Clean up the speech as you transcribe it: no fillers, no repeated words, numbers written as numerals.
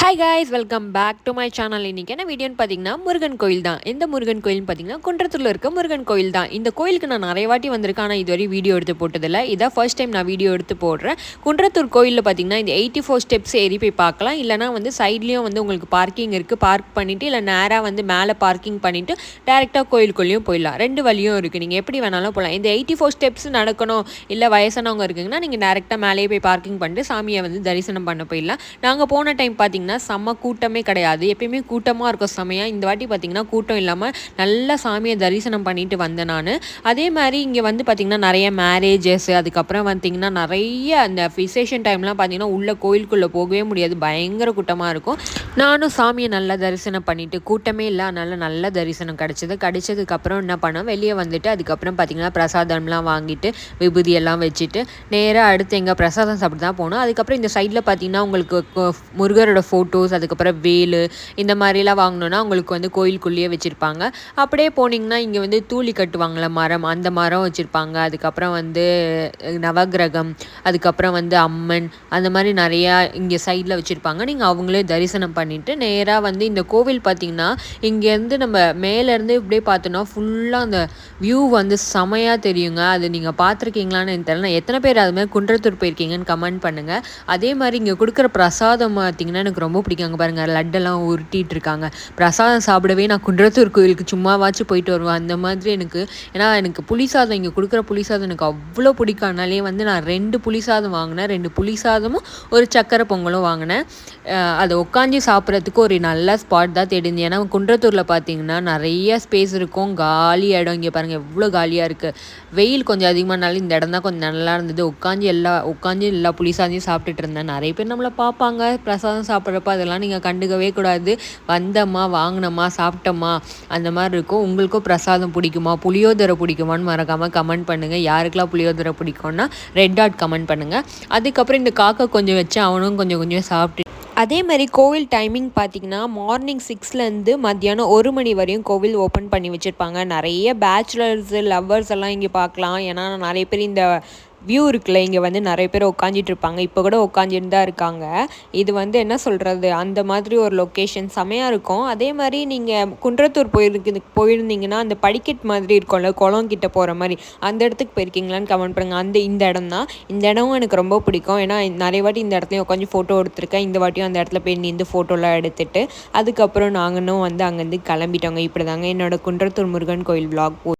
Hi guys, welcome back to my channel. இன்றைக்கி என்ன வீடியோன்னு பார்த்தீங்கன்னா முருகன் கோயில் தான். எந்த முருகன் கோயில்னு பார்த்தீங்கன்னா குன்றத்தூரில் இருக்க முருகன் கோயில் தான். இந்த கோயிலுக்கு நான் நிறைய வாட்டி வந்திருக்கேன், ஆனால் இதுவரை வீடியோ எடுத்து போட்டதில்லை. இதான் ஃபர்ஸ்ட் டைம் நான் வீடியோ எடுத்து போடுறேன். குன்றத்தூர் கோயிலில் பார்த்தீங்கன்னா இந்த 84 ஸ்டெப்ஸ் ஏறி போய் பார்க்கலாம். இல்லைனா சைட்லேயும் உங்களுக்கு பார்க்கிங் இருக்குது. பார்க் பண்ணிவிட்டு இல்லை நேராக மேலே பார்க்கிங் பண்ணிவிட்டு டேரெக்டாக கோயிலுக்குள்ளேயும் போயிடலாம். ரெண்டு வழியும் இருக்குது, நீங்கள் எப்படி வேணாலும் போகலாம். இந்த 84 ஸ்டெப்ஸ் நடக்கணும் இல்லை வயசானவங்க இருக்குங்கன்னா நீங்கள் டேரெக்டாக மேலேயே போய் பார்க்கிங் பண்ணிட்டு சாமியை தரிசனம் பண்ண போயிடலாம். நாங்கள் போன டைம் பார்த்தீங்கன்னா செம்ம கூட்டமே கிடையாது. எப்பயுமே கூட்டமாக இருக்கும் செம்மையாக. இந்த வாட்டி பார்த்தீங்கன்னா கூட்டம் இல்லாமல் நல்லா சாமியை தரிசனம் பண்ணிட்டு வந்தேன் நான். அதே மாதிரி இங்கே பார்த்தீங்கன்னா நிறைய மேரேஜஸ், அதுக்கப்புறம் பார்த்தீங்கன்னா நிறைய அந்த விசேஷன் டைம்லாம் பார்த்தீங்கன்னா உள்ள கோயிலுக்குள்ளே போகவே முடியாது, பயங்கர கூட்டமாக இருக்கும். நானும் சாமியை நல்லா தரிசனம் பண்ணிவிட்டு கூட்டமே இல்லை, அதனால் நல்ல தரிசனம் கிடைச்சதுக்கப்புறம் என்ன பண்ணோம், வெளியே வந்துட்டு அதுக்கப்புறம் பார்த்தீங்கன்னா பிரசாதம்லாம் வாங்கிட்டு விபூதியெல்லாம் வச்சுட்டு நேராக அடுத்து எங்கள் பிரசாதம் சாப்பிட்டு தான் போனோம். அதுக்கப்புறம் இந்த சைடில் பார்த்தீங்கன்னா உங்களுக்கு முருகரோட ஃபோட்டோஸ், அதுக்கப்புறம் வேலு இந்த மாதிரிலாம் வாங்கினோன்னா உங்களுக்கு கோயிலுக்குள்ளேயே வச்சுருப்பாங்க. அப்படியே போனீங்கன்னா இங்கே தூளி கட்டுவாங்களே மரம், அந்த மரம் வச்சுருப்பாங்க. அதுக்கப்புறம் நவகிரகம், அதுக்கப்புறம் அம்மன், அந்த மாதிரி நிறையா இங்கே சைடில் வச்சுருப்பாங்க. நீங்கள் அவங்களே தரிசனம் பண்ணிவிட்டு நேராக இந்த கோவில் பார்த்திங்கன்னா இங்கேருந்து நம்ம மேலேருந்து இப்படியே பார்த்தோன்னா ஃபுல்லாக அந்த வியூ செமையாக தெரியுங்க. அது நீங்கள் பார்த்துருக்கீங்களான்னு எனக்கு தெரியல. எத்தனை பேர் அதுமாதிரி குன்றத்தூர் போயிருக்கீங்கன்னு கமெண்ட் பண்ணுங்கள். அதே மாதிரி இங்கே கொடுக்குற பிரசாதம் பார்த்திங்கன்னா எனக்கு ரொம்ப பிடிக்கும். அங்கே பாருங்கள் லட்டெல்லாம் உருட்டிகிட்டு இருக்காங்க. பிரசாதம் சாப்பிடவே நான் குன்றத்தூர் கோயிலுக்கு சும்மாவாச்சும் போயிட்டு வருவேன். அந்த மாதிரி எனக்கு புளிசாதம், இங்கே கொடுக்குற புளிசாதம் எனக்கு அவ்வளோ பிடிக்கும். அதனாலே நான் 2 புளிசாதம் வாங்கினேன். 2 புளிசாதமும் ஒரு சக்கரை பொங்கலும் வாங்கினேன். அதை உட்காந்து சாப்பிட்றதுக்கு ஒரு நல்ல ஸ்பாட் தான் தெரிஞ்சு. ஏன்னா குன்றத்தூரில் பார்த்தீங்கன்னா நிறைய ஸ்பேஸ் இருக்கும், காலி இடம். இங்கே பாருங்கள் எவ்வளோ காலியாக இருக்குது. வெயில் கொஞ்சம் அதிகமானாலும் இந்த இடம் தான் கொஞ்சம் நல்லா இருந்தது. உட்காந்து எல்லா புளிசாதையும் சாப்பிட்டுட்டு இருந்தேன். நிறைய பேர் நம்மளை பார்ப்பாங்க பிரசாதம் சாப்பிட்றப்ப, அதெல்லாம் நீங்கள் கண்டுக்கவே கூடாது. வந்தோமா, வாங்கினோமா, சாப்பிட்டோமா, அந்த மாதிரி இருக்கும். உங்களுக்கும் பிரசாதம் பிடிக்குமா, புளியோதரை பிடிக்குமான்னு மறக்காமல் கமெண்ட் பண்ணுங்கள். யாருக்கெல்லாம் புளியோதரை பிடிக்கும்னா ரெட் டாட் கமெண்ட் பண்ணுங்கள். அதுக்கப்புறம் இந்த காக்கா கொஞ்சம் வச்சு அவனும் கொஞ்சம் சாப்பிட்டு. அதே மாதிரி கோவில் டைமிங் பார்த்திங்கன்னா மார்னிங் 6லேருந்து மத்தியானம் 1 மணி வரையும் கோவில் ஓப்பன் பண்ணி வச்சுருப்பாங்க. நிறைய பேச்சுலர்ஸு லவ்வர்ஸ் எல்லாம் இங்கே பார்க்கலாம். ஏன்னா நிறைய பேர் இந்த வியூ இருக்குல்ல, இங்கே நிறைய பேர் உட்காந்துட்டு இருப்பாங்க. இப்போ கூட உட்காந்துட்டு தான் இருக்காங்க. இது என்ன சொல்கிறது, அந்த மாதிரி ஒரு லொக்கேஷன் செமையாக இருக்கும். அதே மாதிரி நீங்கள் குன்றத்தூர் போயிருந்தீங்கன்னா அந்த படிக்கட் மாதிரி இருக்கும்ல, குளம் கிட்ட போகிற மாதிரி, அந்த இடத்துக்கு போயிருக்கீங்களான்னு கமெண்ட் பண்ணுங்கள். இந்த இடம் தான். இந்த இடமும் எனக்கு ரொம்ப பிடிக்கும். ஏன்னா நிறைய வாட்டி இந்த இடத்துலையும் உட்காந்து ஃபோட்டோ எடுத்திருக்கேன். இந்த வாட்டியும் அந்த இடத்துல போய் நின்று ஃபோட்டோலாம் எடுத்துட்டு அதுக்கப்புறம் நாங்களும் அங்கேருந்து கிளம்பிட்டோங்க. இப்படி தாங்க என்னோடய குன்றத்தூர் முருகன் கோயில் vlog